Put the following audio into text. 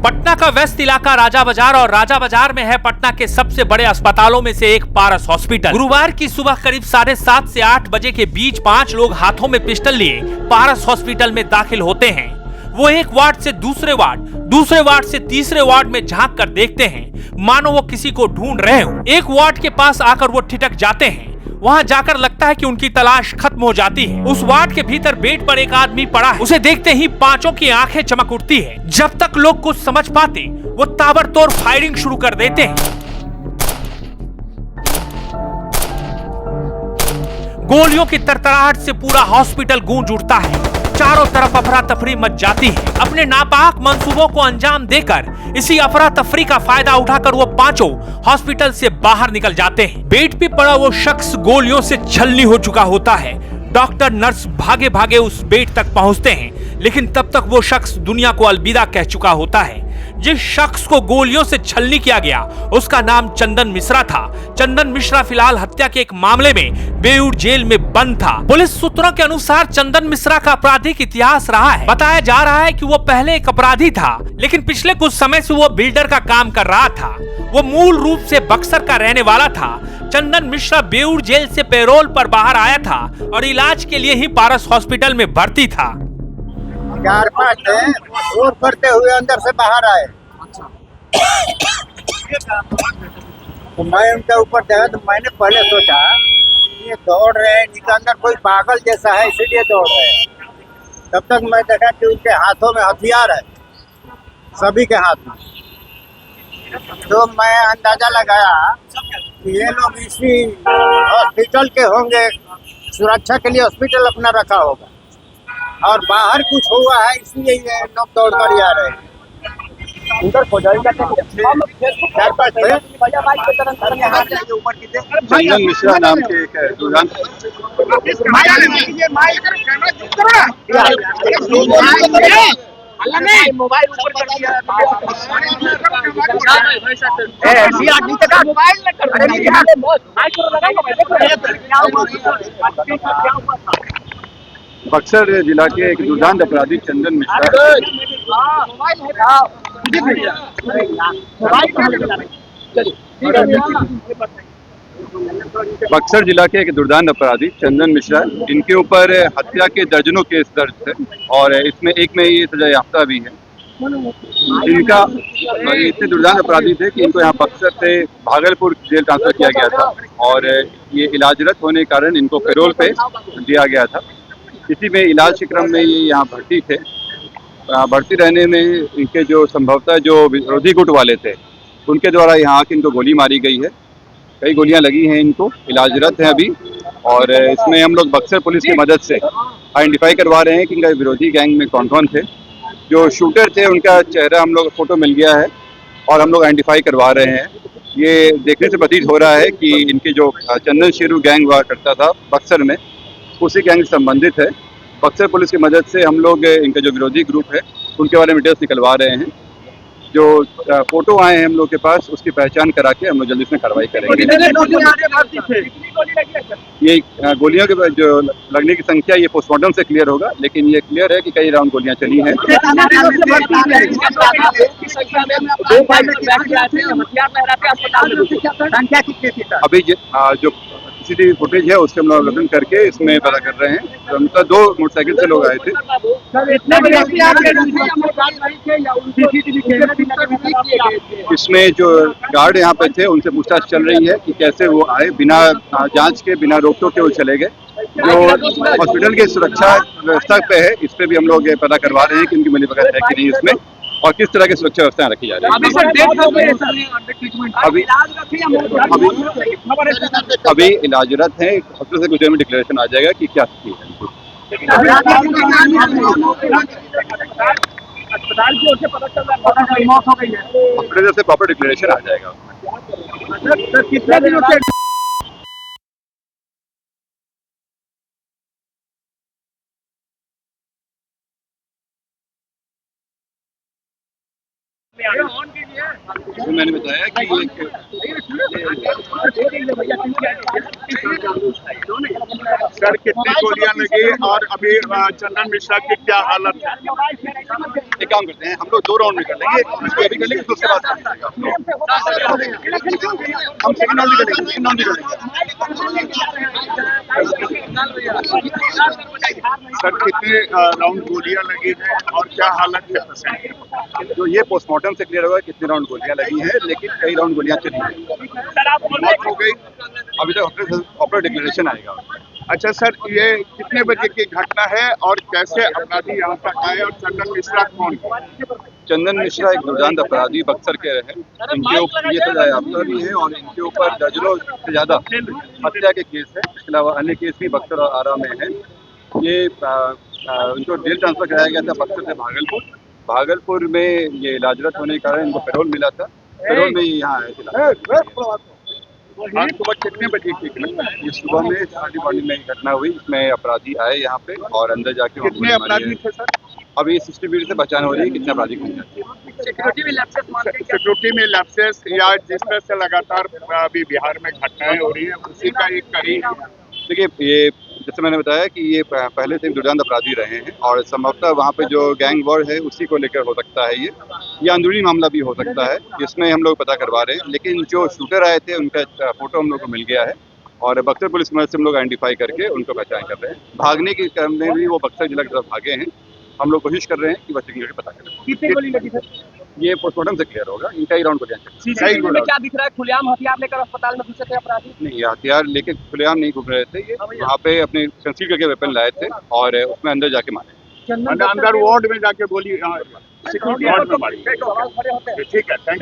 पटना का व्यस्त इलाका राजा बाजार और राजा बाजार में है पटना के सबसे बड़े अस्पतालों में से एक पारस हॉस्पिटल। गुरुवार की सुबह करीब 7:30 से 8 बजे के बीच 5 लोग हाथों में पिस्टल लिए पारस हॉस्पिटल में दाखिल होते हैं। वो एक वार्ड से दूसरे वार्ड से तीसरे वार्ड में झांक कर देखते हैं मानो वो किसी को ढूंढ रहे हो। एक वार्ड के पास आकर वो ठिठक जाते हैं। वहाँ जाकर लगता है कि उनकी तलाश खत्म हो जाती है। उस वार्ड के भीतर बेड पर एक आदमी पड़ा है। उसे देखते ही पांचों की आंखें चमक उठती है। जब तक लोग कुछ समझ पाते वो ताबड़तोड़ फायरिंग शुरू कर देते हैं। गोलियों की तरतराहट से पूरा हॉस्पिटल गूंज उठता है। चारों तरफ अफरा तफरी मच जाती है। अपने नापाक मंसूबों को अंजाम देकर इसी अफरा तफरी का फायदा उठाकर वो पांचों हॉस्पिटल से बाहर निकल जाते हैं। बेड पे पड़ा वो शख्स गोलियों से छलनी हो चुका होता है। डॉक्टर नर्स भागे भागे उस बेड तक पहुंचते हैं, लेकिन तब तक वो शख्स दुनिया को अलविदा कह चुका होता है। जिस शख्स को गोलियों से छलनी किया गया उसका नाम चंदन मिश्रा था। चंदन मिश्रा फिलहाल हत्या के एक मामले में बेऊर जेल में बंद था। पुलिस सूत्रों के अनुसार चंदन मिश्रा का आपराधिक इतिहास रहा है। बताया जा रहा है कि वो पहले एक अपराधी था, लेकिन पिछले कुछ समय से वो बिल्डर का काम कर रहा था। वो मूल रूप से बक्सर का रहने वाला था। चंदन मिश्रा बेऊर जेल से पैरोल पर बाहर आया था और इलाज के लिए ही पारस हॉस्पिटल में भर्ती था। 4-5 वोट करते हुए अंदर से बाहर आए। तो मैं उनके ऊपर देखा तो मैंने पहले सोचा ये दौड़ रहे हैं, इनके अंदर कोई पागल जैसा है इसीलिए दौड़ रहे हैं। तब तक मैं देखा कि उनके हाथों में हथियार है, सभी के हाथ में। तो मैं अंदाजा लगाया कि ये लोग इसी हॉस्पिटल के होंगे, सुरक्षा के लिए हॉस्पिटल अपना रखा होगा और बाहर कुछ हुआ है इसलिए ये लोग दौड़ कर आ रहे हैं। चंदन मिश्रा नाम के एक दुकान मोबाइल ऊपर कर दिया। बक्सर जिला के एक दुर्दांत अपराधी चंदन मिश्रा बक्सर जिला के एक दुर्दांत अपराधी चंदन मिश्रा, इनके ऊपर हत्या के दर्जनों केस दर्ज थे और इसमें एक में ये सजा याफ्ता भी है। इनका इतने दुर्दांत अपराधी थे कि इनको यहाँ बक्सर से भागलपुर जेल ट्रांसफर किया गया था और ये इलाजरत होने के कारण इनको पैरोल पे दिया गया था। इसी में इलाज के क्रम में ये यहाँ भर्ती थे। भर्ती रहने में इनके जो संभवतः जो विरोधी गुट वाले थे उनके द्वारा यहाँ आके इनको गोली मारी गई है। कई गोलियां लगी हैं, इनको इलाजरत है अभी। और इसमें हम लोग बक्सर पुलिस की मदद से आइडेंटिफाई करवा रहे हैं कि इनका विरोधी गैंग में कौन कौन थे। जो शूटर थे उनका चेहरा हम लोग फोटो मिल गया है और हम लोग आइडेंटिफाई करवा रहे हैं। ये देखने से प्रतीत हो रहा है कि इनके जो चंदन शेरू गैंग हुआ करता था बक्सर में, उसी गैंग से संबंधित है। बक्सर पुलिस की मदद से हम लोग इनका जो विरोधी ग्रुप है उनके बारे में डिटेल्स निकलवा रहे हैं। जो फोटो आए हैं हम लोग के पास उसकी पहचान करा के हम लोग जल्दी इसमें कार्रवाई करेंगे। ये गोलियों के जो लगने की संख्या ये पोस्टमार्टम से क्लियर होगा, लेकिन ये क्लियर है कि कई राउंड गोलियां चली हैं। अभी जो सीसीटीवी फुटेज है उसके हम लोग अवलोकन करके इसमें पता कर रहे हैं। तो मतलब 2 मोटरसाइकिल से लोग आए थे। इसमें जो गार्ड यहाँ पे थे उनसे पूछताछ चल रही है कि कैसे वो आए, बिना जांच के, बिना रोक टोक के वो चले गए। जो हॉस्पिटल की सुरक्षा व्यवस्था पे है इस पे भी हम लोग पता करवा रहे हैं कि उनकी मिलीभगत है कि नहीं इसमें और किस तरह की सुरक्षा व्यवस्थाएं रखी जा रही है। अभी इलाजरत है, हॉस्पिटल से कुछ देर में डिक्लेरेशन आ जाएगा कि क्या स्थिति है। अस्पताल की ओर से पता चल रहा है मौत हो गई है। हॉस्पिटल से प्रॉपर डिक्लेरेशन आ जाएगा। कितने दिनों से मैंने बताया कि सर कितनी गोलियां लगी और अभी चंदन मिश्रा की क्या हालत है? एक काम करते हैं, हम लोग 2 राउंड में कर लेंगे, इसको अभी कर लेंगे तो उसके बाद कर लीजिएगा। हम सेकंड राउंड भी कर लेंगे, सेकंड राउंड भी कर लेंगे। सर कितने राउंड गोलियां लगी हैं और क्या हालत है पेशेंट की? तो ये पोस्टमार्टम से क्लियर होगा कितने राउंड गोलियां लगी हैं, लेकिन कई राउंड गोलियां चली हैं। मौत हो गई? अभी तक ऑपरेटर डिक्लेरेशन आएगा। अच्छा सर, ये कितने बजे की घटना है और कैसे अपराधी यहाँ तक आए और चंदन मिश्रा कौन है? चंदन मिश्रा एक दुर्दांत अपराधी बक्सर के हैं। इनके ऊपर ये सजा याफ्ता भी है और इनके ऊपर दर्जनों से ज्यादा हत्या के केस है। इसके अलावा अन्य केस भी बक्सर और आरा में है। ये उनको जेल ट्रांसफर कराया गया था बक्सर से भागलपुर में ये इलाजरत होने के कारण इनको पैरोल मिला था। पैरोल में यहाँ आए थे। आज सुबह कितने बजे की घटना है? ये सुबह में अर्ली मॉर्निंग में घटना हुई। इसमें अपराधी आए यहाँ पे और अंदर जाके वहाँ कितने गोली मारी अपराधी है। थे सर? अभी CCTV से पहचान हो रही है कितने अपराधी हैं। सिक्योरिटी में लैप्सेस या जिस तरह से लगातार अभी बिहार में घटनाएं हो रही है उसी का एक करीब। देखिए, ये जैसे मैंने बताया कि ये पहले से दुर्दांत अपराधी रहे हैं और संभवतः वहाँ पे जो गैंग वॉर है उसी को लेकर हो सकता है। ये अंदरूनी मामला भी हो सकता है, जिसमें हम लोग पता करवा रहे हैं। लेकिन जो शूटर आए थे उनका फोटो हम लोग को मिल गया है और बक्सर पुलिस की मदद से हम लोग आइडेंटिफाई करके उनको पहचान कर रहे हैं। भागने के क्रम में भी वो बक्सर जिला की तरफ भागे हैं। हम लोग कोशिश कर रहे हैं कि बच्चे की पता करें। कितनी गोली लगी सर? ये पोस्टमार्टम से क्लियर होगा। इनका ही राउंड को सीसीटीवी में क्या दिख रहा है? खुलेआम हथियार लेकर अस्पताल में घुसे थे अपराधी? नहीं, ये हथियार लेके खुलेआम नहीं घूम रहे थे। ये वहाँ पे अपने कंसील करके वेपन लाए थे और उसमें अंदर जाके मारे। अंदर वार्ड में जाके गोली सिक्योरिटी वार्ड में मारी। ठीक है, थैंक